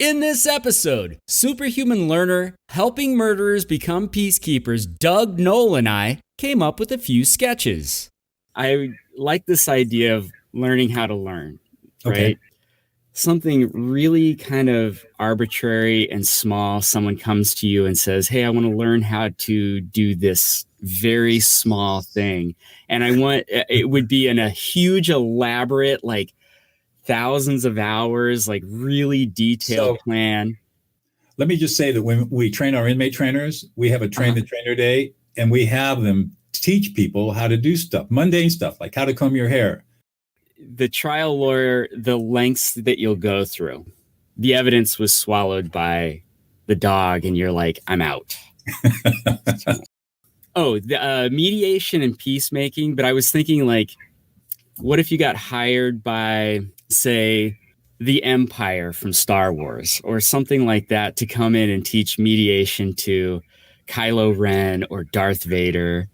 In this episode, superhuman learner, helping murderers become peacekeepers, Doug Knoll and I came up with a few sketches. I like this idea of learning how to learn, right? Okay. Something really kind of arbitrary and small. Someone comes to you and says, hey, I want to learn how to do this very small thing. And it would be in a huge, elaborate, like thousands of hours, like really detailed plan. Let me just say that when we train our inmate trainers, we have a train the trainer day, and we have them teach people how to do stuff, mundane stuff, like how to comb your hair. The trial lawyer, the lengths that you'll go through. The evidence was swallowed by the dog, and you're like, I'm out. The mediation and peacemaking. But I was thinking, like, what if you got hired by, say, the Empire from Star Wars or something like that to come in and teach mediation to Kylo Ren or Darth Vader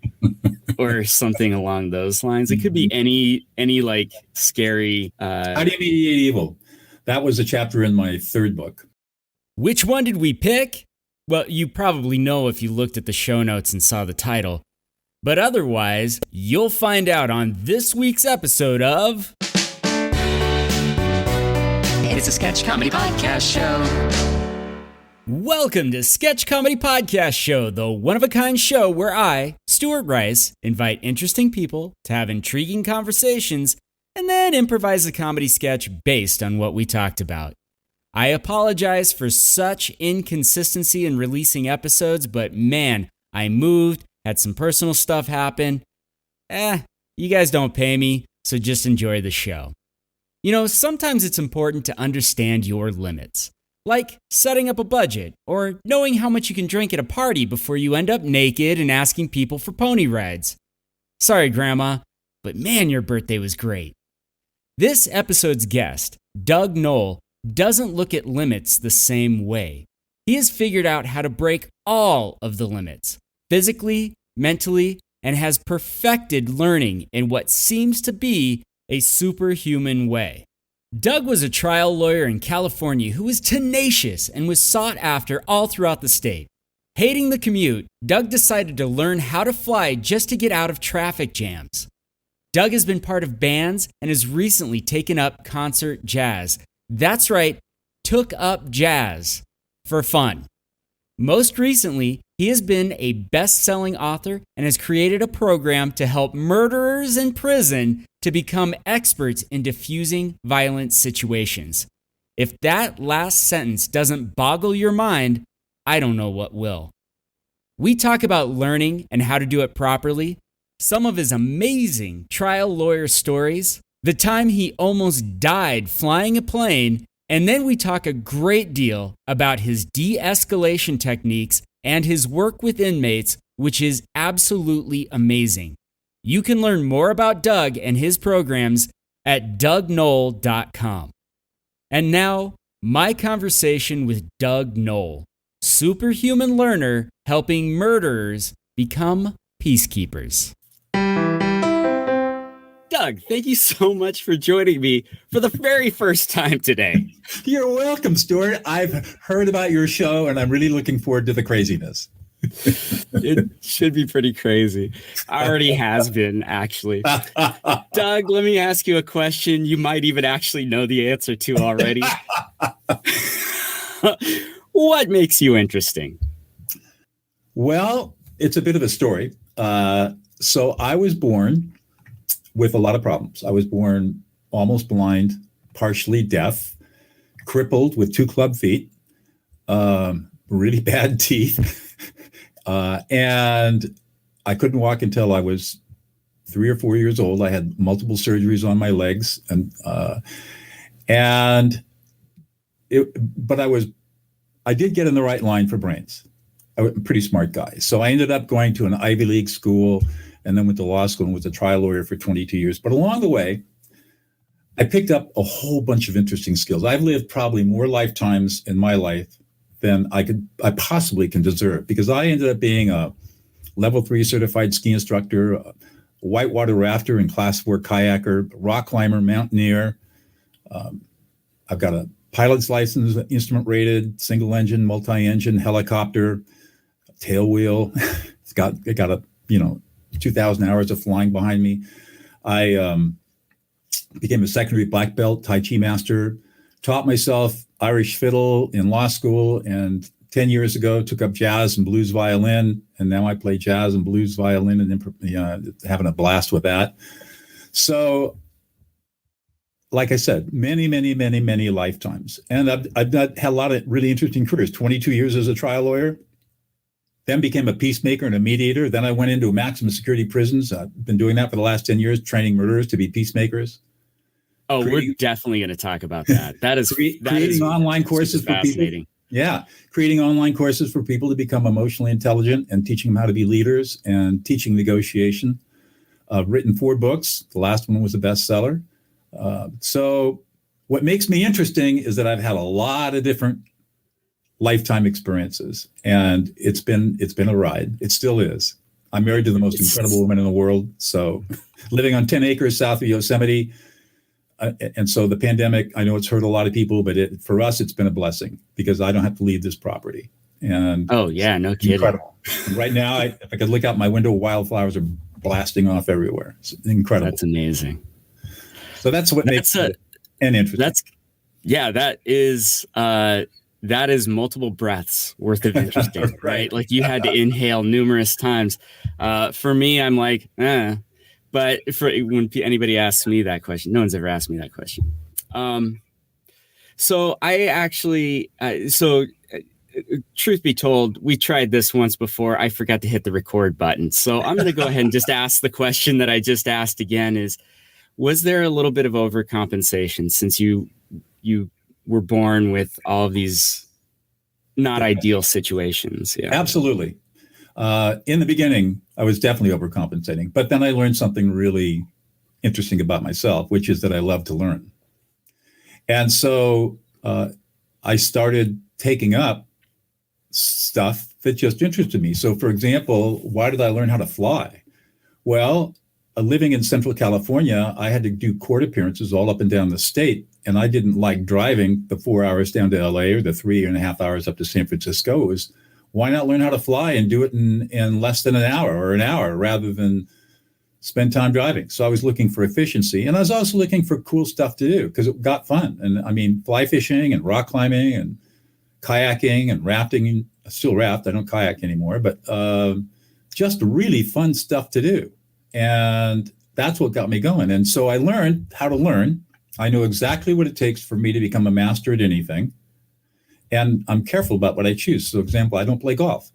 or something along those lines? It could be any like scary. How do you mediate evil? That was a chapter in my third book. Which one did we pick? Well, you probably know if you looked at the show notes and saw the title. But otherwise, you'll find out on this week's episode of... It's a sketch comedy podcast show. Welcome to Sketch Comedy Podcast Show, the one-of-a-kind show where I, Stuart Rice, invite interesting people to have intriguing conversations and then improvise a comedy sketch based on what we talked about. I apologize for such inconsistency in releasing episodes, but man, I moved, had some personal stuff happen. You guys don't pay me, so just enjoy the show. You know, sometimes it's important to understand your limits. Like setting up a budget, or knowing how much you can drink at a party before you end up naked and asking people for pony rides. Sorry, Grandma, but man, your birthday was great. This episode's guest, Doug Knoll, doesn't look at limits the same way. He has figured out how to break all of the limits, physically, mentally, and has perfected learning in what seems to be a superhuman way. Doug was a trial lawyer in California who was tenacious and was sought after all throughout the state. Hating the commute, Doug decided to learn how to fly just to get out of traffic jams. Doug has been part of bands and has recently taken up concert jazz. That's right, took up jazz for fun. Most recently, he has been a best-selling author and has created a program to help murderers in prison to become experts in diffusing violent situations. If that last sentence doesn't boggle your mind, I don't know what will. We talk about learning and how to do it properly, some of his amazing trial lawyer stories, the time he almost died flying a plane, and then we talk a great deal about his de-escalation techniques and his work with inmates, which is absolutely amazing. You can learn more about Doug and his programs at dougknoll.com. And now, my conversation with Doug Knoll, superhuman learner helping murderers become peacekeepers. Doug, thank you so much for joining me for the very first time today. You're welcome, Stuart. I've heard about your show, and I'm really looking forward to the craziness. It should be pretty crazy. Already has been, actually. Doug, let me ask you a question you might even actually know the answer to already. What makes you interesting? Well, it's a bit of a story. So I was born with a lot of problems. I was born almost blind, partially deaf, crippled with 2 club feet, really bad teeth. And I couldn't walk until I was 3 or 4 years old. I had multiple surgeries on my legs, but I did get in the right line for brains. I was a pretty smart guy. So I ended up going to an Ivy League school and then went to law school and was a trial lawyer for 22 years. But along the way, I picked up a whole bunch of interesting skills. I've lived probably more lifetimes in my life than I possibly can deserve, because I ended up being a level 3 certified ski instructor, a whitewater rafter and class 4 kayaker, rock climber, mountaineer. I've got a pilot's license, instrument rated, single engine, multi-engine, helicopter, tail wheel. It got a 2,000 hours of flying behind me. I became a secondary black belt Tai Chi master, taught myself Irish fiddle in law school, and 10 years ago took up jazz and blues violin, and now I play jazz and blues violin and having a blast with that. So, like I said, many, many, many, many lifetimes. And I've had a lot of really interesting careers. 22 years as a trial lawyer, then became a peacemaker and a mediator. Then I went into maximum security prisons. I've been doing that for the last 10 years, training murderers to be peacemakers. Oh, we're definitely going to talk about that. That is creating online courses for people. Yeah, creating online courses for people to become emotionally intelligent and teaching them how to be leaders and teaching negotiation. I've written 4 books. The last one was a bestseller. So what makes me interesting is that I've had a lot of different lifetime experiences, and it's been a ride. It still is. I'm married to the most incredible woman in the world. So living on 10 acres south of Yosemite. And so the pandemic, I know it's hurt a lot of people, but for us, it's been a blessing because I don't have to leave this property. And oh yeah, no kidding. Incredible. And right now, if I could look out my window, wildflowers are blasting off everywhere. It's incredible. That's amazing. So that's what makes it an interesting. That is multiple breaths worth of interesting, right? Like you had to inhale numerous times. For me, I'm like, But when anybody asks me that question, no one's ever asked me that question. So I actually, truth be told, we tried this once before. I forgot to hit the record button. So I'm going to go ahead and just ask the question that I just asked again is, was there a little bit of overcompensation since you were born with all of these not ideal situations? Yeah, absolutely. In the beginning, I was definitely overcompensating, but then I learned something really interesting about myself, which is that I love to learn. And so I started taking up stuff that just interested me. So for example, why did I learn how to fly? Well, living in Central California, I had to do court appearances all up and down the state. And I didn't like driving the 4 hours down to LA or the 3.5 hours up to San Francisco. It was, why not learn how to fly and do it in less than an hour or an hour rather than spend time driving? So I was looking for efficiency. And I was also looking for cool stuff to do because it got fun. And I mean, fly fishing and rock climbing and kayaking and rafting. I still raft. I don't kayak anymore, but just really fun stuff to do. And that's what got me going. And so I learned how to learn. I know exactly what it takes for me to become a master at anything. And I'm careful about what I choose. So, for example, I don't play golf.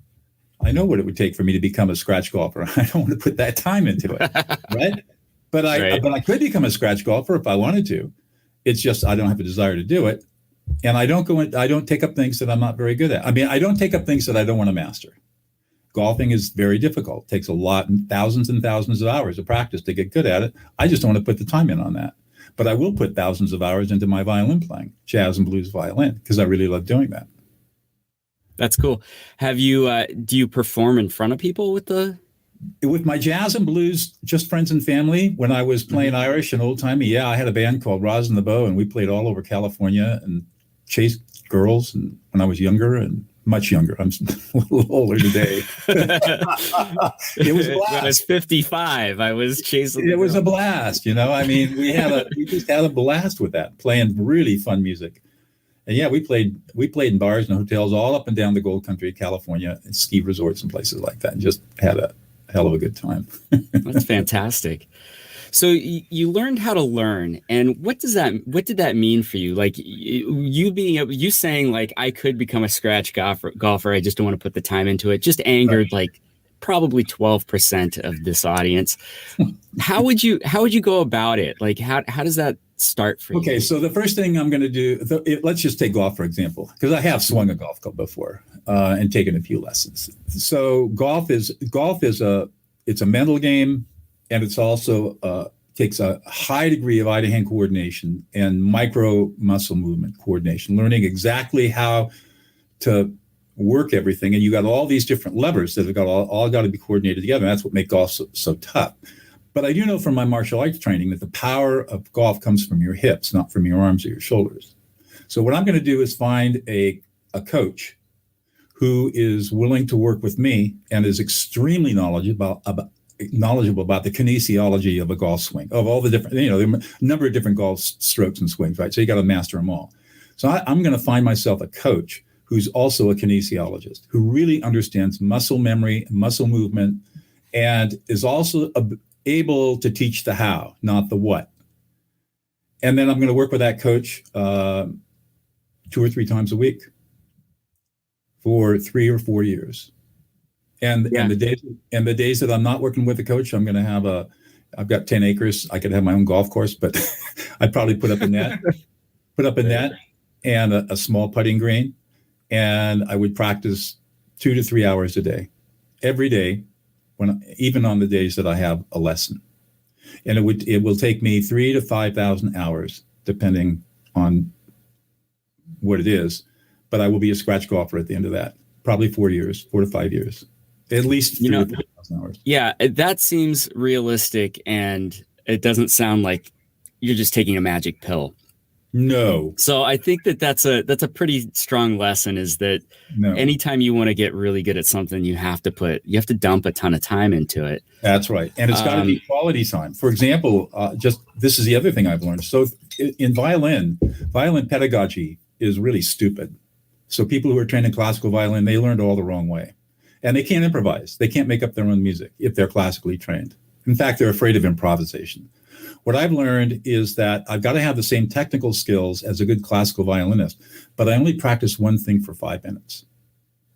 I know what it would take for me to become a scratch golfer. I don't want to put that time into it, right? But I could become a scratch golfer if I wanted to. It's just I don't have a desire to do it. And I don't take up things that I'm not very good at. I mean, I don't take up things that I don't want to master. Golfing is very difficult. It takes a lot, thousands and thousands of hours of practice to get good at it. I just don't want to put the time in on that. But I will put thousands of hours into my violin playing, jazz and blues violin, because I really love doing that. That's cool. Have you, do you perform in front of people with my jazz and blues, just friends and family? When I was playing Irish and old timey, I had a band called Rosin the Bow, and we played all over California and chased girls. And when I was younger and much younger, I'm a little older today. It was a blast. When I was 55, I was chasing. It was a blast, I mean, we just had a blast with that, playing really fun music. And we played in bars and hotels all up and down the Gold Country of California and ski resorts and places like that, and just had a hell of a good time. That's fantastic. So you learned how to learn, and what did that mean for you? Like you saying like, I could become a scratch golfer. I just don't want to put the time into it. Just angered like probably 12% of this audience. How would you go about it? Like how does that start for you? Okay, so the first thing I'm going to do, let's just take golf for example, because I have swung a golf club before and taken a few lessons. So golf is a mental game. And it's also takes a high degree of eye-to-hand coordination and micro muscle movement coordination, learning exactly how to work everything. And you got all these different levers that have got all got to be coordinated together. And that's what makes golf so tough. But I do know from my martial arts training that the power of golf comes from your hips, not from your arms or your shoulders. So what I'm going to do is find a coach who is willing to work with me and is extremely knowledgeable about the kinesiology of a golf swing, of all the different, there are a number of different golf strokes and swings, right? So you got to master them all. So I'm going to find myself a coach who's also a kinesiologist, who really understands muscle memory, muscle movement, and is also able to teach the how, not the what. And then I'm going to work with that coach 2 or 3 times a week for 3 or 4 years. And the days that I'm not working with a coach, I'm going to have I've got 10 acres. I could have my own golf course, but I'd probably put up a net and a small putting green. And I would practice 2 to 3 hours a day, every day, even on the days that I have a lesson. And it will take me 3,000 to 5,000 hours, depending on what it is. But I will be a scratch golfer at the end of that, probably 4 to 5 years, at least 3,000 to 4,000 hours. Yeah, that seems realistic, and it doesn't sound like you're just taking a magic pill. No. So I think that's a pretty strong lesson, is that anytime you want to get really good at something, you have to dump a ton of time into it. That's right. And it's got to be quality time. For example, this is the other thing I've learned. So in violin pedagogy is really stupid. So people who are trained in classical violin, they learned all the wrong way. And they can't improvise. They can't make up their own music if they're classically trained. In fact, they're afraid of improvisation. What I've learned is that I've got to have the same technical skills as a good classical violinist, but I only practice one thing for 5 minutes.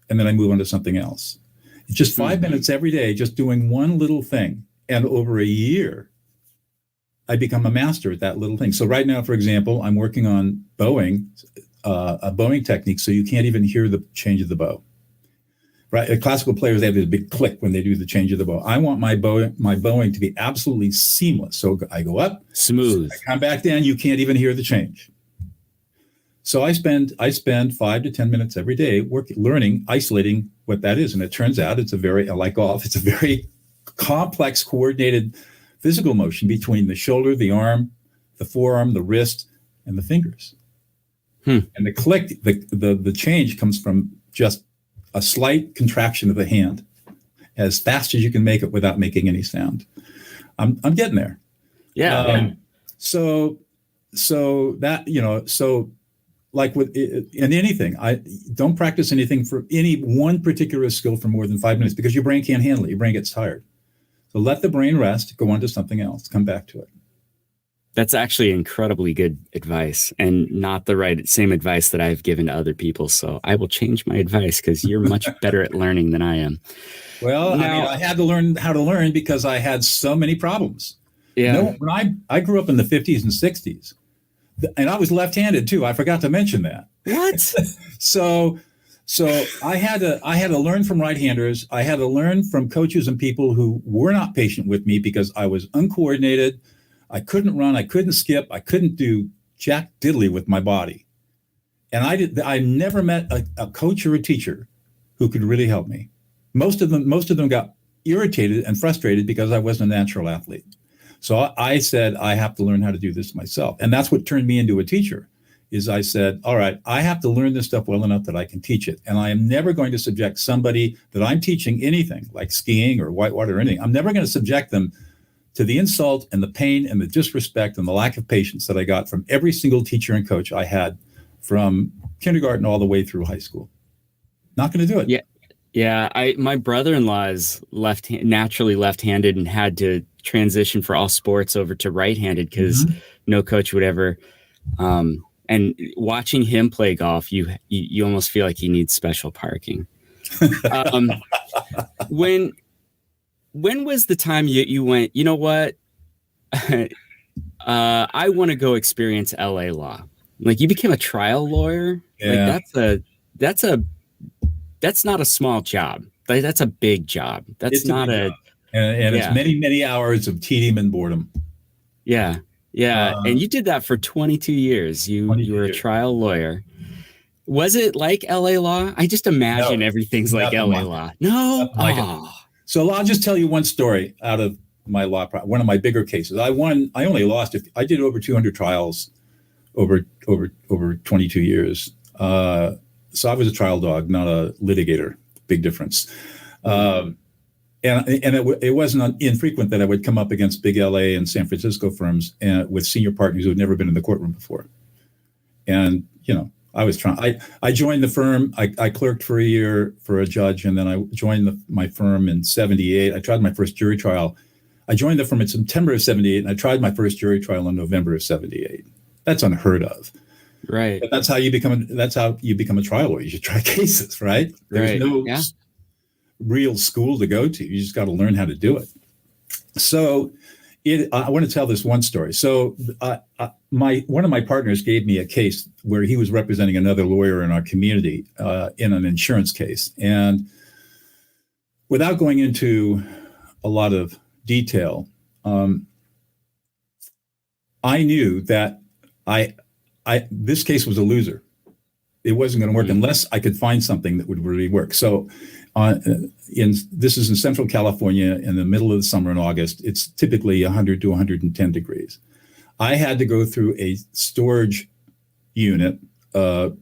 And then I move on to something else. It's just 5 minutes every day, just doing one little thing. And over a year, I become a master at that little thing. So right now, for example, I'm working on bowing, a bowing technique, so you can't even hear the change of the bow. Right? Classical players, they have this big click when they do the change of the bow. I want my bowing to be absolutely seamless. So I go up, smooth. I come back down. You can't even hear the change. So I spend 5 to 10 minutes every day learning, isolating what that is. And it turns out like golf, it's a very complex, coordinated physical motion between the shoulder, the arm, the forearm, the wrist, and the fingers. And the click, the change comes from just a slight contraction of the hand, as fast as you can make it without making any sound. I'm getting there. Yeah. So that, so like in anything, I don't practice anything for any one particular skill for more than 5 minutes, because your brain can't handle it. Your brain gets tired. So let the brain rest, go on to something else, come back to it. That's actually incredibly good advice, and not the same advice that I've given to other people. So I will change my advice, because you're much better at learning than I am. Well, I had to learn how to learn because I had so many problems. Yeah. When I grew up in the 50s and 60s, and I was left-handed too. I forgot to mention that. What? So I had to learn from right-handers. I had to learn from coaches and people who were not patient with me because I was uncoordinated. I couldn't run. I couldn't skip. I couldn't do jack diddly with my body. And I never met a coach or a teacher who could really help me. Most of them got irritated and frustrated because I wasn't a natural athlete. So I said, I have to learn how to do this myself. And that's what turned me into a teacher, is I said, all right, I have to learn this stuff well enough that I can teach it. And I am never going to subject somebody that I'm teaching anything, like skiing or whitewater or anything. I'm never going to subject them to the insult and the pain and the disrespect and the lack of patience that I got from every single teacher and coach I had from kindergarten all the way through high school. Not going to do it. Yeah. Yeah. My brother-in-law is naturally left-handed and had to transition for all sports over to right-handed because no coach would ever, and watching him play golf, you almost feel like he needs special parking. When was the time you went, you know what? I want to go experience LA law. Like, you became a trial lawyer. Yeah. Like that's not a small job. Like, that's a big job. That's not a, and it's many, many hours of tedium and boredom. Yeah. Yeah. And you did that for 22 years. You were a trial lawyer. Was it like LA law? I just imagine everything's like LA law. No. So I'll just tell you one story out of my law, one of my bigger cases. I only lost, I did over 200 trials over 22 years. So I was a trial dog, not a litigator. Big difference. And it wasn't infrequent that I would come up against big LA and San Francisco firms and with senior partners who had never been in the courtroom before. And, I was trying. I joined the firm. I clerked for a year for a judge, and then I joined my firm in 78. I tried my first jury trial. I joined the firm in September of 78, and I tried my first jury trial in November of 78. That's unheard of. Right. But that's how you become a trial lawyer. You should try cases, right? There's no real school to go to. You just got to learn how to do it. So I want to tell this one story. So one of my partners gave me a case where he was representing another lawyer in our community in an insurance case. And without going into a lot of detail, I knew that this case was a loser. It wasn't going to work unless I could find something that would really work. So this is in Central California in the middle of the summer in August. It's typically 100 to 110 degrees. I had to go through a storage unit, 20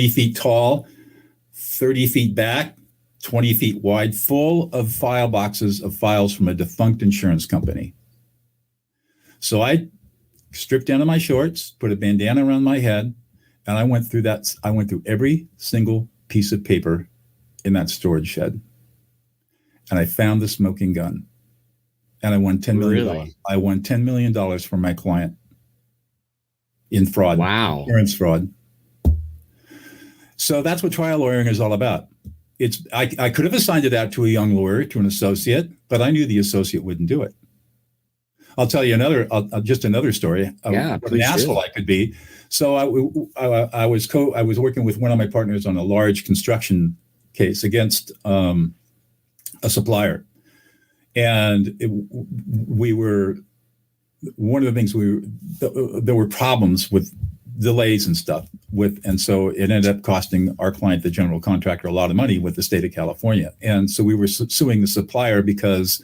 feet tall, 30 feet back, 20 feet wide, full of file boxes of files from a defunct insurance company. So I stripped down to my shorts, put a bandana around my head, and I went through every single piece of paper in that storage shed. And I found the smoking gun. And I won $10 million. Really? I won $10 million from my client in fraud. Wow. Insurance fraud. So that's what trial lawyering is all about. I could have assigned it out to a young lawyer, to an associate, but I knew the associate wouldn't do it. I'll tell you just another story. What an asshole I could be. So I was working with one of my partners on a large construction case against a supplier, and there were problems with delays and stuff and so it ended up costing our client, the general contractor, a lot of money with the state of California. And so we were suing the supplier because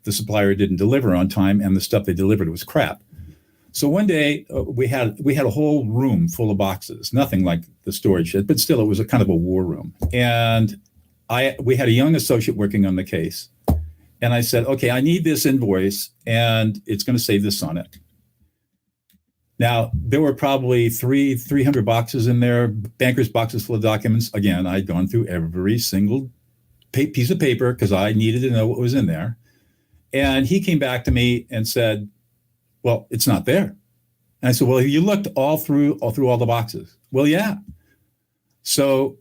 the supplier didn't deliver on time and the stuff they delivered was crap. So one day we had a whole room full of boxes, nothing like the storage shed, but still it was a kind of a war room. And we had a young associate working on the case. And I said, okay, I need this invoice and it's going to say this on it. Now, there were probably 300 boxes in there, banker's boxes full of documents. Again, I'd gone through every single piece of paper because I needed to know what was in there. And he came back to me and said, well, it's not there. And I said, well, you looked all through all the boxes. Well, yeah. So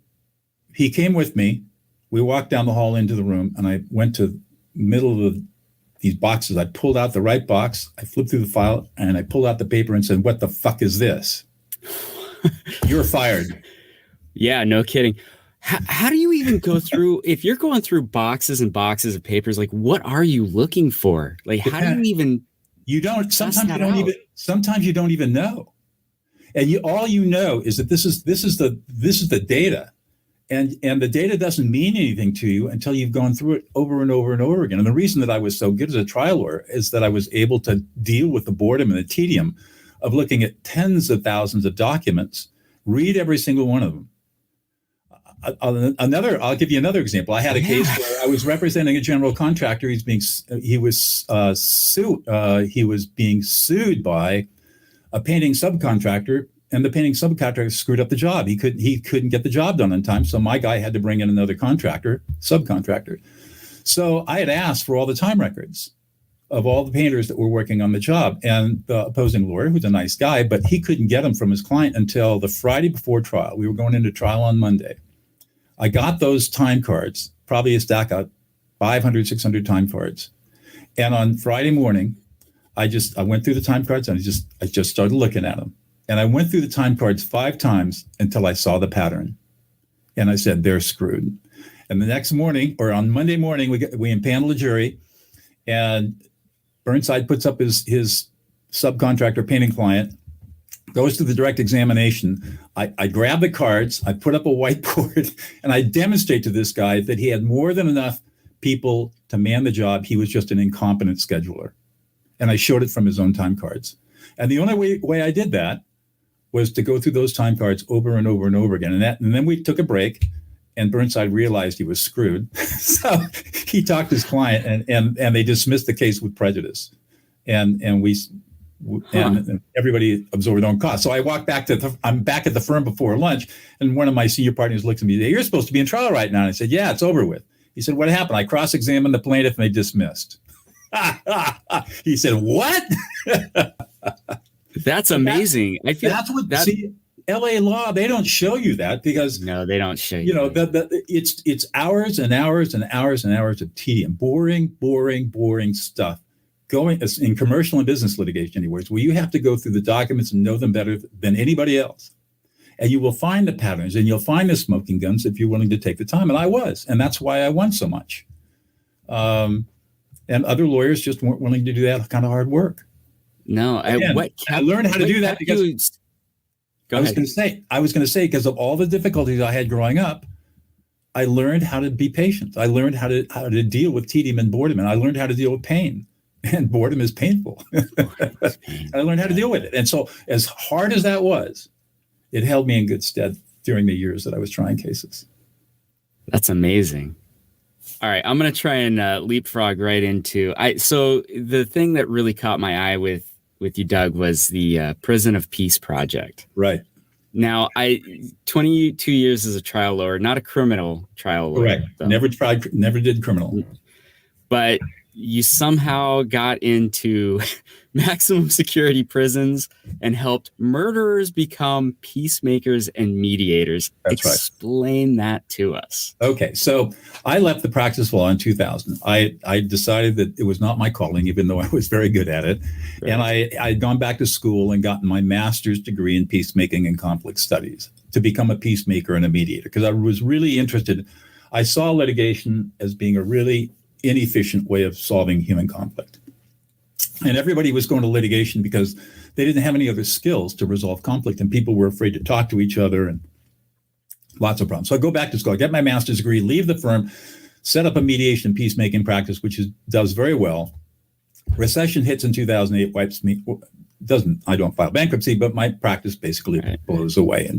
he came with me. We walked down the hall into the room and I went to the middle of these boxes. I pulled out the right box. I flipped through the file and I pulled out the paper and said, what the fuck is this? You're fired. Yeah, no kidding. How do you even go through, if you're going through boxes and boxes of papers, like what are you looking for? Like how do you even sometimes you don't even know. And all you know is that this is the data. And the data doesn't mean anything to you until you've gone through it over and over and over again. And the reason that I was so good as a trial lawyer is that I was able to deal with the boredom and the tedium of looking at tens of thousands of documents, read every single one of them. I'll give you another example. I had a case where I was representing a general contractor. He was being sued by a painting subcontractor, and the painting subcontractor screwed up the job. He couldn't get the job done on time, so my guy had to bring in another subcontractor. So I had asked for all the time records of all the painters that were working on the job, and the opposing lawyer, who's a nice guy, but he couldn't get them from his client until the Friday before trial. We were going into trial on Monday. I got those time cards, probably a stack of 500, 600 time cards. And on Friday morning, I went through the time cards and I just started looking at them. And I went through the time cards 5 times until I saw the pattern. And I said, they're screwed. And the next morning, or on Monday morning, we impaneled a jury, and Burnside puts up his subcontractor painting client, goes to the direct examination. I grab the cards, I put up a whiteboard, and I demonstrate to this guy that he had more than enough people to man the job. He was just an incompetent scheduler. And I showed it from his own time cards. And the only way I did that was to go through those time cards over and over and over again. And then we took a break, and Burnside realized he was screwed. So he talked to his client, and they dismissed the case with prejudice. And everybody absorbed their own cost. So I walked back I'm back at the firm before lunch, and one of my senior partners looked at me and said, "You're supposed to be in trial right now." And I said, "Yeah, it's over with." He said, "What happened?" I cross-examined the plaintiff, and they dismissed. He said, "What?" That's amazing. I feel that's what LA law, they don't show you that because no, they don't show you. You know, it's hours and hours and hours and hours of tedium, boring stuff. Going in commercial and business litigation, anyways, where you have to go through the documents and know them better than anybody else. And you will find the patterns and you'll find the smoking guns if you're willing to take the time. And I was, and that's why I won so much. And other lawyers just weren't willing to do that kind of hard work. No, I learned how to do that because I was going to say, because of all the difficulties I had growing up, I learned how to be patient. I learned how to deal with tedium and boredom, and I learned how to deal with pain. And boredom is painful. I learned how to deal with it. And so as hard as that was, it held me in good stead during the years that I was trying cases. That's amazing. All right, I'm going to try and leapfrog right into so the thing that really caught my eye with you, Doug, was the Prison of Peace project. Right. Now, 22 years as a trial lawyer, not a criminal trial lawyer. Correct. Never did criminal. But you somehow got into maximum security prisons and helped murderers become peacemakers and mediators. That's right. Explain that to us. Okay, so I left the practice of law in 2000. I decided that it was not my calling, even though I was very good at it. Right. And I'd gone back to school and gotten my master's degree in peacemaking and conflict studies to become a peacemaker and a mediator, because I was really interested. I saw litigation as being a really inefficient way of solving human conflict. And everybody was going to litigation because they didn't have any other skills to resolve conflict, and people were afraid to talk to each other, and lots of problems. So I go back to school, I get my master's degree, leave the firm, set up a mediation and peacemaking practice, which does very well. Recession hits in 2008, wipes me. I don't file bankruptcy, but my practice basically blows away.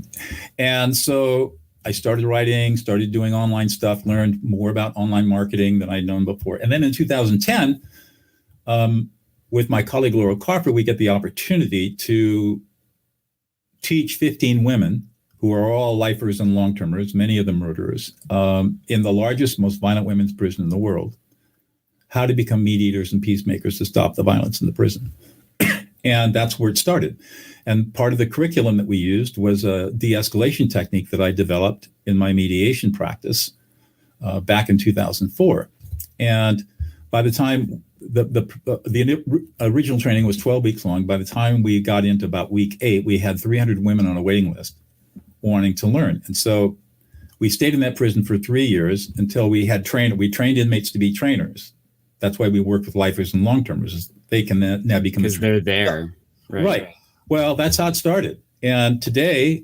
And so I started writing, started doing online stuff, learned more about online marketing than I'd known before. And then in 2010, with my colleague Laurel Carper, we get the opportunity to teach 15 women who are all lifers and long-termers, many of them murderers, in the largest, most violent women's prison in the world, how to become mediators and peacemakers to stop the violence in the prison. And that's where it started. And part of the curriculum that we used was a de-escalation technique that I developed in my mediation practice back in 2004. And by the time the original training was 12 weeks long, by the time we got into about week 8, we had 300 women on a waiting list wanting to learn. And so we stayed in that prison for 3 years until we trained inmates to be trainers. That's why we work with lifers and long-termers. They can now become, because they're there. Right. Well, that's how it started. And today,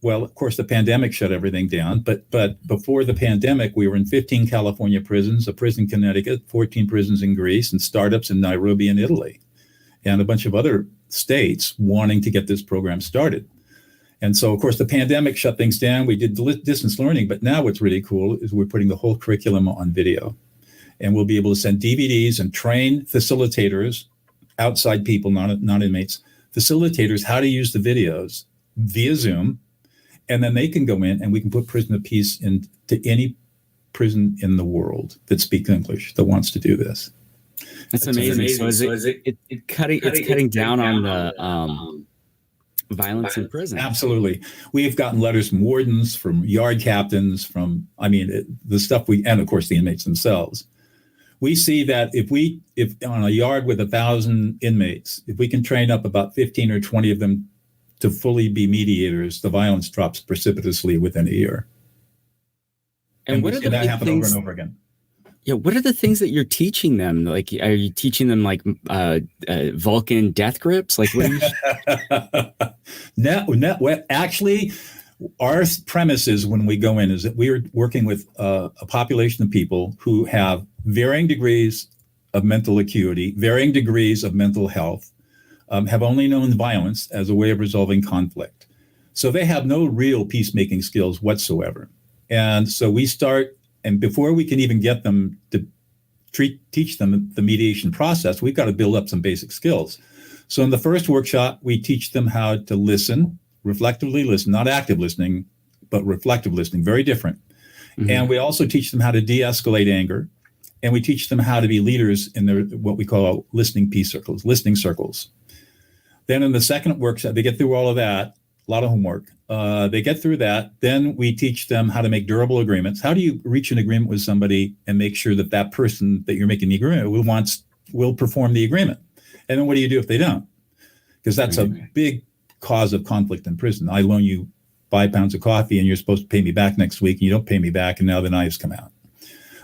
well, of course, the pandemic shut everything down. But before the pandemic, we were in 15 California prisons, a prison in Connecticut, 14 prisons in Greece, and startups in Nairobi and Italy, and a bunch of other states wanting to get this program started. And so, of course, the pandemic shut things down. We did distance learning. But now what's really cool is we're putting the whole curriculum on video. And we'll be able to send DVDs and train facilitators, outside people, not inmates, facilitators, how to use the videos via Zoom. And then they can go in and we can put Prison of Peace into any prison in the world that speaks English that wants to do this. That's amazing. So it's cutting down on the violence in prison. Absolutely. We've gotten letters from wardens, from yard captains, the stuff and of course the inmates themselves. We see that if on a yard with 1,000 inmates, if we can train up about 15 or 20 of them to fully be mediators, the violence drops precipitously within a year. And what are that happen over and over again? Yeah, what are the things that you're teaching them? Like, are you teaching them like Vulcan death grips? Like, what are you? Actually, our premise is when we go in is that we are working with a population of people who have varying degrees of mental acuity, varying degrees of mental health, have only known violence as a way of resolving conflict. So they have no real peacemaking skills whatsoever. And so we start, and before we can even get them to teach them the mediation process, we've got to build up some basic skills. So in the first workshop, we teach them how to listen, reflectively listen, not active listening, but reflective listening, very different. Mm-hmm. And we also teach them how to de-escalate anger. And we teach them how to be leaders in their what we call listening circles. Then in the second workshop, they get through all of that, a lot of homework. They get through that. Then we teach them how to make durable agreements. How do you reach an agreement with somebody and make sure that that person that you're making the agreement with will perform the agreement? And then what do you do if they don't? Because that's a big cause of conflict in prison. I loan you 5 pounds of coffee and you're supposed to pay me back next week, and you don't pay me back, and now the knives come out.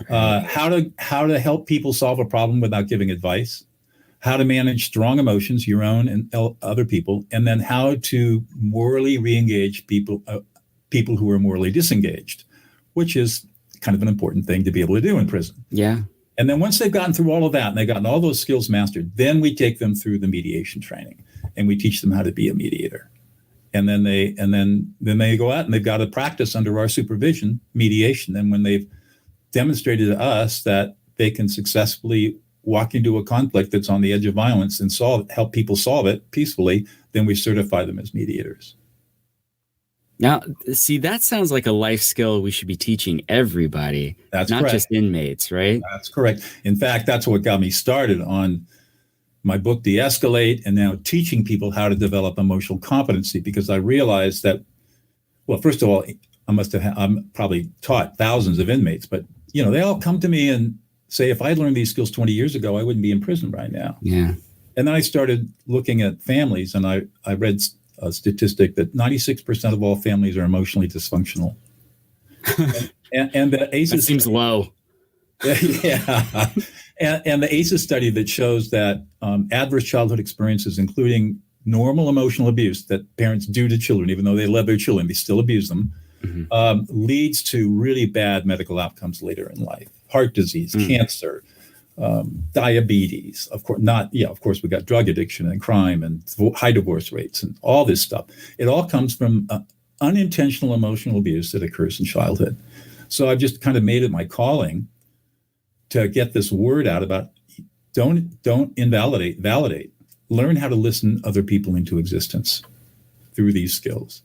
How to help people solve a problem without giving advice, how to manage strong emotions, your own and other people, and then how to morally re-engage people who are morally disengaged, which is kind of an important thing to be able to do in prison. Yeah. And then once they've gotten through all of that and they've gotten all those skills mastered, then we take them through the mediation training and we teach them how to be a mediator. And then they go out and they've got to practice under our supervision mediation. And when they've demonstrated to us that they can successfully walk into a conflict that's on the edge of violence and help people solve it peacefully, then we certify them as mediators. Now, see, that sounds like a life skill we should be teaching everybody. That's not correct. Just inmates, right? That's correct. In fact, that's what got me started on my book, De-Escalate, and now teaching people how to develop emotional competency, because I realized that, well, first of all, I'm probably taught thousands of inmates, but they all come to me and say, if I learned these skills 20 years ago, I wouldn't be in prison right now. Yeah. And then I started looking at families, and I read a statistic that 96% of all families are emotionally dysfunctional. and the ACEs that seems low. Yeah. And the ACEs study that shows that adverse childhood experiences, including normal emotional abuse that parents do to children, even though they love their children, they still abuse them, leads to really bad medical outcomes later in life. Heart disease, cancer, diabetes, of course, we got drug addiction and crime and high divorce rates and all this stuff. It all comes from unintentional emotional abuse that occurs in childhood. So I've just kind of made it my calling to get this word out about don't invalidate, validate. Learn how to listen other people into existence through these skills.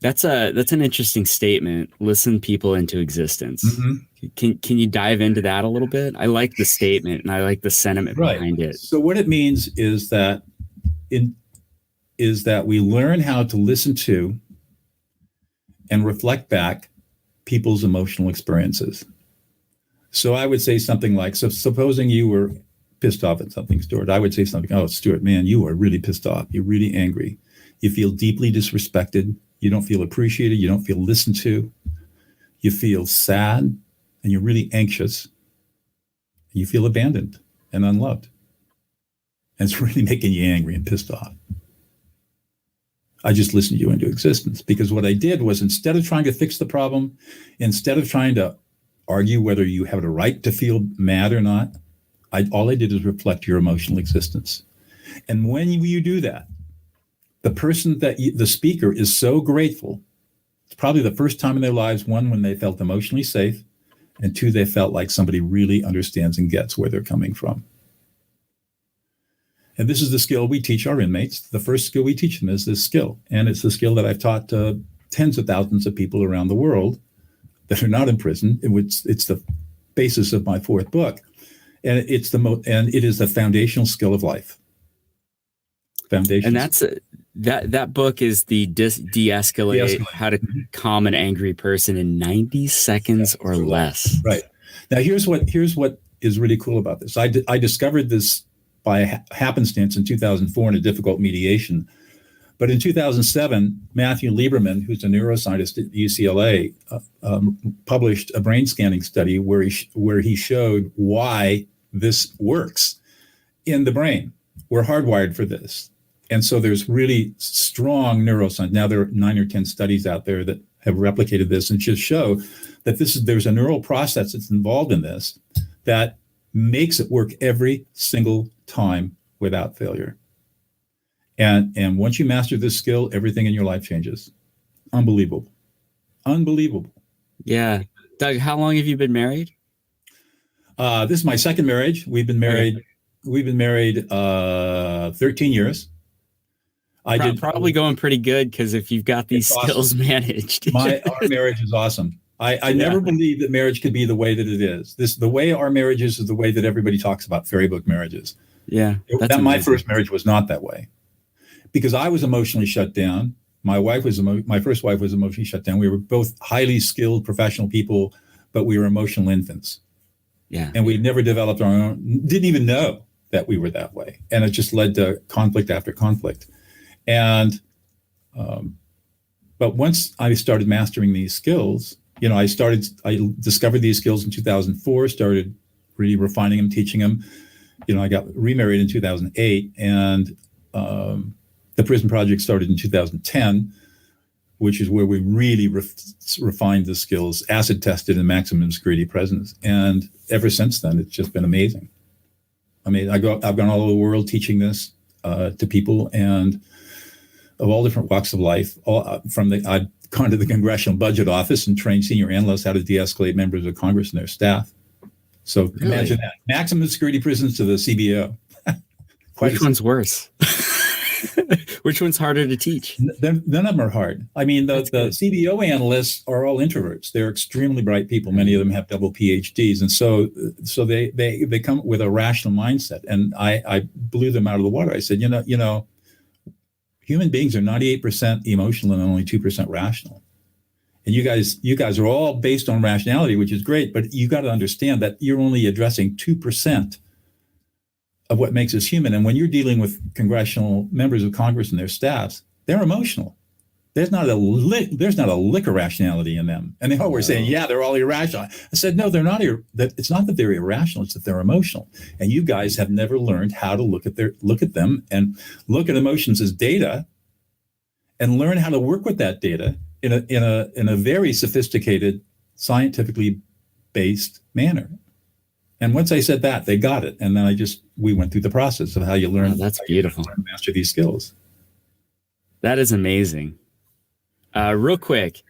That's an interesting statement. Listen people into existence. Mm-hmm. Can you dive into that a little bit? I like the statement and I like the sentiment behind it. So what it means is that we learn how to listen to and reflect back people's emotional experiences. So I would say something like, so supposing you were pissed off at something, Stuart, I would say something, oh, Stuart, man, you are really pissed off. You're really angry. You feel deeply disrespected. You don't feel appreciated. You don't feel listened to. You feel sad and you're really anxious. You feel abandoned and unloved. And it's really making you angry and pissed off. I just listened to you into existence, because what I did was, instead of trying to fix the problem, instead of trying to argue whether you have a right to feel mad or not, all I did is reflect your emotional existence. And when you do that, the person the speaker is so grateful. It's probably the first time in their lives, one, when they felt emotionally safe, and two, they felt like somebody really understands and gets where they're coming from. And this is the skill we teach our inmates. The first skill we teach them is this skill. And it's the skill that I've taught tens of thousands of people around the world that are not in prison. It's the basis of my fourth book. And it is the foundational skill of life. Foundation. And that's that book is the de-escalate, how to calm an angry person in 90 seconds or less. Right. Now here's what is really cool about this. I discovered this by happenstance in 2004 in a difficult mediation. But in 2007, Matthew Lieberman, who's a neuroscientist at UCLA, published a brain scanning study where he showed why this works in the brain. We're hardwired for this. And so there's really strong neuroscience. Now there are 9 or 10 studies out there that have replicated this and just show that there's a neural process that's involved in this that makes it work every single time without failure. And once you master this skill, everything in your life changes. Unbelievable. Yeah. Doug, how long have you been married? This is my second marriage. We've been married 13 years. Probably going pretty good, because if you've got these skills managed. Our marriage is awesome. I never believed that marriage could be the way that it is. The way our marriage is the way that everybody talks about fairy book marriages. Yeah. My first marriage was not that way, because I was emotionally shut down. My first wife was emotionally shut down. We were both highly skilled professional people, but we were emotional infants. Yeah. And we never developed our own, didn't even know that we were that way. And it just led to conflict after conflict. And, but once I started mastering these skills, I discovered these skills in 2004, started really refining them, teaching them. I got remarried in 2008, and the Prison Project started in 2010, which is where we really refined the skills, acid tested in maximum security presence. And ever since then, it's just been amazing. I've gone all over the world teaching this to people, and of all different walks of life. I've gone to the Congressional Budget Office and trained senior analysts how to de-escalate members of Congress and their staff. So Imagine that. Maximum security prisons to the CBO. Which one's worse? Which one's harder to teach? None of them are hard. The CBO analysts are all introverts. They're extremely bright people. Many of them have double PhDs. And so they come with a rational mindset. And I blew them out of the water. I said, human beings are 98% emotional and only 2% rational. And you guys are all based on rationality, which is great, but you got to understand that you're only addressing 2% of what makes us human. And when you're dealing with congressional members of Congress and their staffs, they're emotional. There's not a lick of rationality in them. And they always saying, yeah, they're all irrational. I said, no, they're not. It's not that they're irrational, it's that they're emotional. And you guys have never learned how to look at them and look at emotions as data and learn how to work with that data in a very sophisticated, scientifically based manner. And once I said that, they got it. And then we went through the process of how you learn. Oh, that's beautiful. Learn to master these skills. That is amazing. Real quick,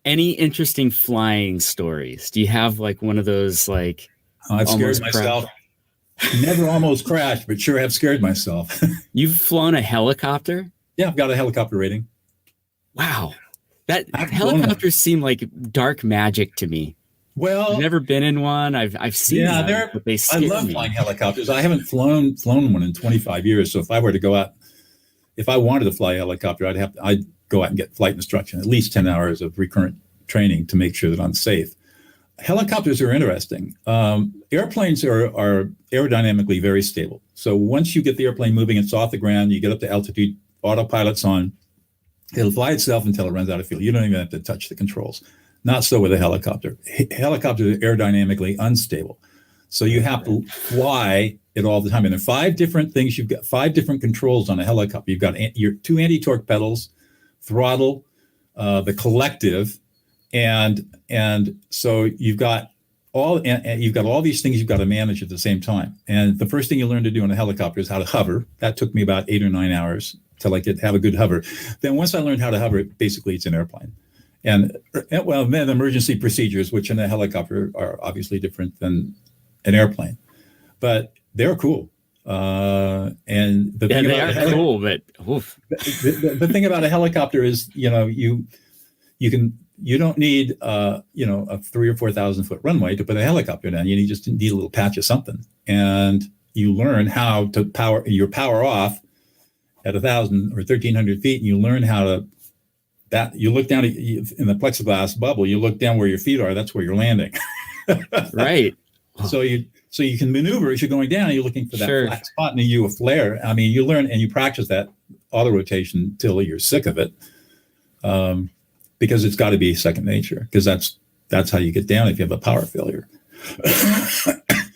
any interesting flying stories? Do you have one of those I've scared myself. Never almost crashed, but sure have scared myself. You've flown a helicopter? Yeah, I've got a helicopter rating. Wow. Helicopters seem like dark magic to me. Well, I've never been in one. I've seen them, but they scare me. I love flying helicopters. I haven't flown one in 25 years. So if I were to go out, if I wanted to fly a helicopter, I'd go out and get flight instruction, at least 10 hours of recurrent training to make sure that I'm safe. Helicopters are interesting. Airplanes are aerodynamically very stable. So once you get the airplane moving, it's off the ground, you get up to altitude, autopilot's on, it'll fly itself until it runs out of fuel. You don't even have to touch the controls. Not so with a helicopter. Helicopters are aerodynamically unstable. So you have to fly it all the time. And there are 5 different things. You've got 5 different controls on a helicopter. You've got your 2 anti-torque pedals, throttle, the collective, and so you've got all these things you've got to manage at the same time. And the first thing you learn to do in a helicopter is how to hover. That took me about 8 or 9 hours till I could have a good hover. Then once I learned how to hover, basically it's an airplane. And then emergency procedures, which in a helicopter are obviously different than an airplane, but they're cool. And the thing about a helicopter is, you don't need a 3,000 or 4,000 foot runway to put a helicopter down. You just need a little patch of something, and you learn how to power off at 1,000 or 1,300 feet, and you learn how to. You look down in the plexiglass bubble, you look down where your feet are, that's where you're landing. Right. So you can maneuver as you're going down, and you're looking for that flat spot, and you a flare. You learn and you practice that auto rotation till you're sick of it. Because it's got to be second nature, because that's how you get down if you have a power failure.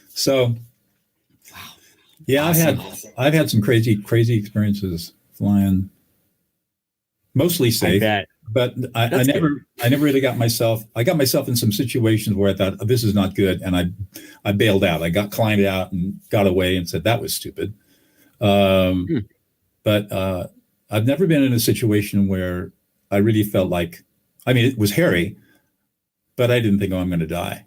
So yeah, I've had some crazy experiences flying. Mostly safe, but I never really got myself in some situations where I thought, oh, this is not good, and I bailed out. I climbed out and got away and said that was stupid. But I've never been in a situation where I really felt like, I mean, it was hairy, but I didn't think, oh, I'm going to die.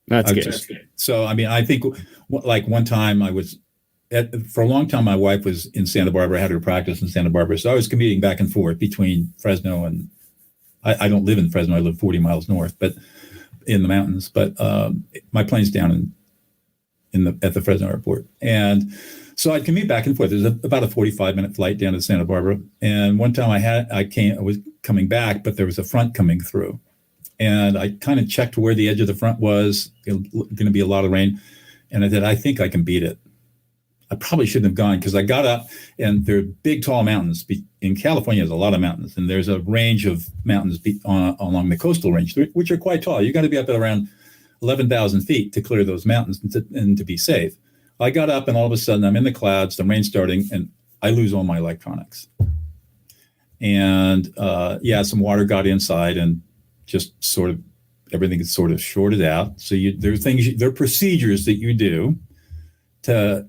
That's good. So, I mean, I think like one time for a long time, my wife was in Santa Barbara, had her practice in Santa Barbara. So I was commuting back and forth between Fresno and, I don't live in Fresno. I live 40 miles north, but in the mountains. But my plane's down at the Fresno airport. And so I'd commute back and forth. There's about a 45-minute flight down to Santa Barbara. And one time I was coming back, but there was a front coming through. And I kind of checked where the edge of the front was. Going to be a lot of rain. And I said, I think I can beat it. I probably shouldn't have gone because I got up and there are big, tall mountains. In California, there's a lot of mountains. And there's a range of mountains along the coastal range, which are quite tall. You got to be up at around 11,000 feet to clear those mountains and to be safe. I got up and all of a sudden I'm in the clouds, the rain's starting, and I lose all my electronics. And some water got inside and just sort of everything is sort of shorted out. So there are procedures that you do to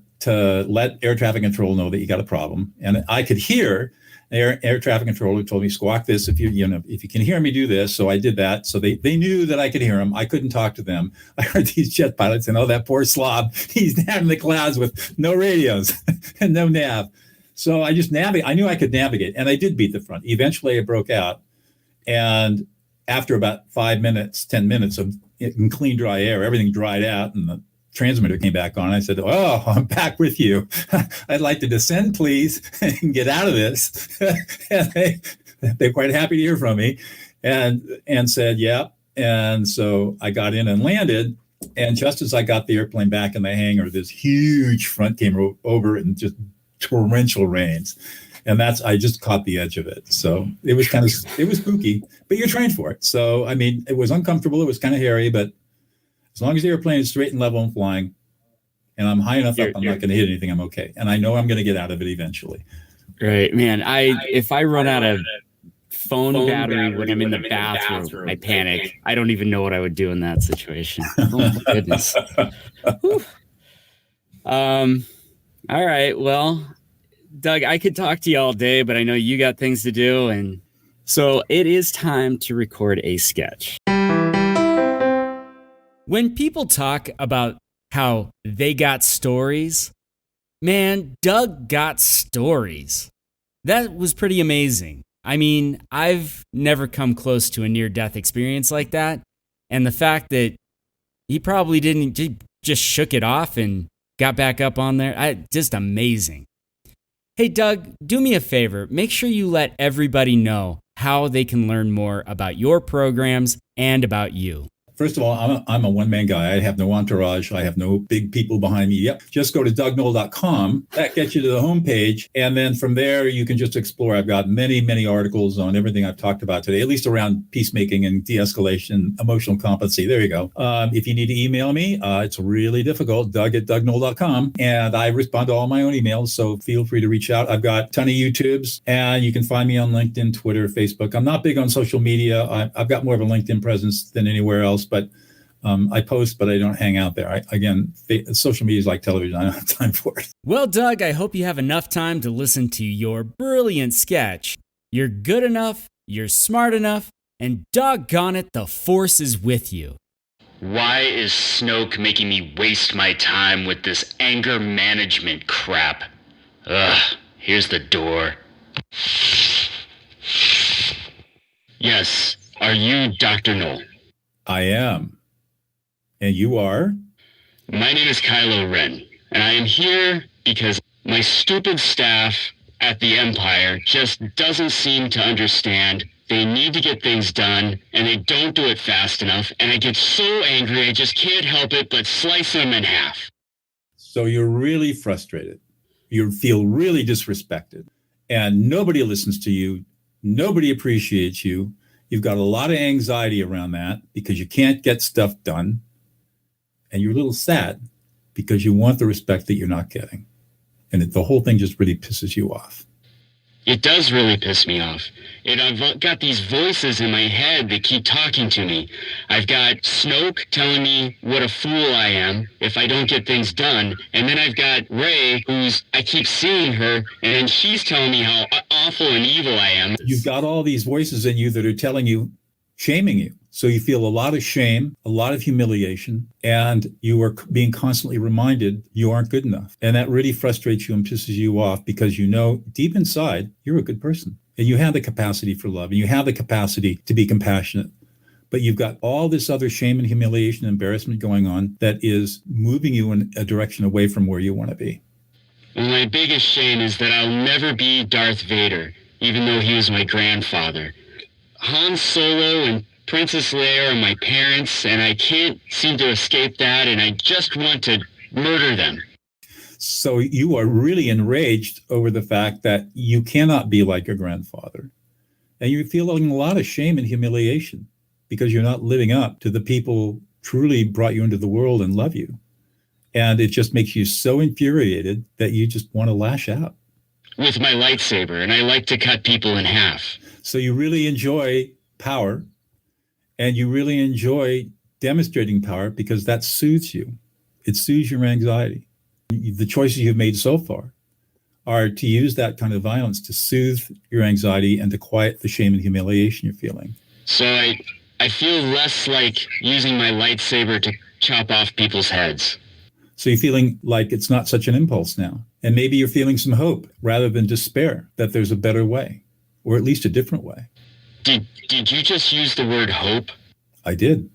let air traffic control know that you got a problem. And I could hear air traffic controller told me, squawk this if you can hear me, do this. So I did that. So they knew that I could hear them. I couldn't talk to them. I heard these jet pilots and, oh, that poor slob, he's down in the clouds with no radios and no nav. So I just I knew I could navigate, and I did beat the front. Eventually it broke out. And after about 5 minutes, 10 minutes of in clean, dry air, everything dried out and the transmitter came back on. I said, oh, I'm back with you. I'd like to descend, please, and get out of this. And they're quite happy to hear from me and said, yeah. And so I got in and landed. And just as I got the airplane back in the hangar, this huge front came over and just torrential rains. And I just caught the edge of it. So it was it was spooky, but you're trained for it. So, I mean, it was uncomfortable. It was kind of hairy, but as long as the airplane is straight and level and flying, and I'm high enough up, I'm not going to hit anything, I'm okay. And I know I'm going to get out of it eventually. Right, man. If I run out of phone battery when I'm in the bathroom, I panic. I don't even know what I would do in that situation. Oh my goodness. All right. Well, Doug, I could talk to you all day, but I know you got things to do. And so it is time to record a sketch. When people talk about how they got stories, man, Doug got stories. That was pretty amazing. I mean, I've never come close to a near-death experience like that. And the fact that he probably didn't just shook it off and got back up on there, just amazing. Hey, Doug, do me a favor. Make sure you let everybody know how they can learn more about your programs and about you. First of all, I'm a one-man guy. I have no entourage. I have no big people behind me. Yep. Just go to DougKnoll.com. That gets you to the homepage. And then from there, you can just explore. I've got many, many articles on everything I've talked about today, at least around peacemaking and de-escalation, emotional competency. There you go. If you need to email me, it's really difficult, Doug@DougKnoll.com. And I respond to all my own emails, so feel free to reach out. I've got a ton of YouTubes, and you can find me on LinkedIn, Twitter, Facebook. I'm not big on social media. I've got more of a LinkedIn presence than anywhere else. But I post, but I don't hang out there. Social media is like television. I don't have time for it. Well, Doug, I hope you have enough time to listen to your brilliant sketch. You're good enough, you're smart enough, and doggone it, the force is with you. Why is Snoke making me waste my time with this anger management crap? Ugh, here's the door. Yes, are you Dr. Knoll? I am. And you are? My name is Kylo Ren, and I am here because my stupid staff at the Empire just doesn't seem to understand. They need to get things done, and they don't do it fast enough, and I get so angry I just can't help it but slice them in half. So you're really frustrated. You feel really disrespected, and nobody listens to you. Nobody appreciates you. You've got a lot of anxiety around that because you can't get stuff done. And you're a little sad because you want the respect that you're not getting. And the whole thing just really pisses you off. It does really piss me off. I've got these voices in my head that keep talking to me. I've got Snoke telling me what a fool I am if I don't get things done. And then I've got Rey, I keep seeing her, and she's telling me how awful and evil I am. You've got all these voices in you that are telling you, shaming you. So you feel a lot of shame, a lot of humiliation, and you are being constantly reminded you aren't good enough. And that really frustrates you and pisses you off because you know deep inside you're a good person and you have the capacity for love and you have the capacity to be compassionate. But you've got all this other shame and humiliation and embarrassment going on that is moving you in a direction away from where you want to be. Well, my biggest shame is that I'll never be Darth Vader, even though he was my grandfather. Han Solo and Princess Leia are my parents, and I can't seem to escape that, and I just want to murder them. So you are really enraged over the fact that you cannot be like your grandfather. And you're feeling a lot of shame and humiliation because you're not living up to the people truly brought you into the world and love you. And it just makes you so infuriated that you just want to lash out. With my lightsaber, and I like to cut people in half. So you really enjoy power. And you really enjoy demonstrating power because that soothes you. It soothes your anxiety. The choices you've made so far are to use that kind of violence to soothe your anxiety and to quiet the shame and humiliation you're feeling. So I feel less like using my lightsaber to chop off people's heads. So you're feeling like it's not such an impulse now. And maybe you're feeling some hope rather than despair that there's a better way, or at least a different way. Did you just use the word hope? I did.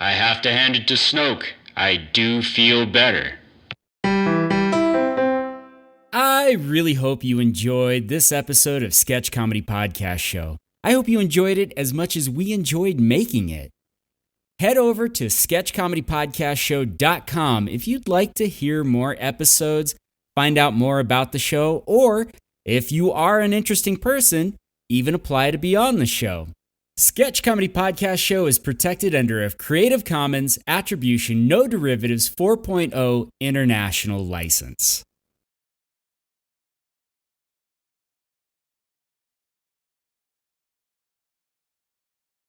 I have to hand it to Snoke. I do feel better. I really hope you enjoyed this episode of Sketch Comedy Podcast Show. I hope you enjoyed it as much as we enjoyed making it. Head over to sketchcomedypodcastshow.com if you'd like to hear more episodes, find out more about the show, or if you are an interesting person, even apply to be on the show. Sketch Comedy Podcast Show is protected under a Creative Commons Attribution No Derivatives 4.0 International License.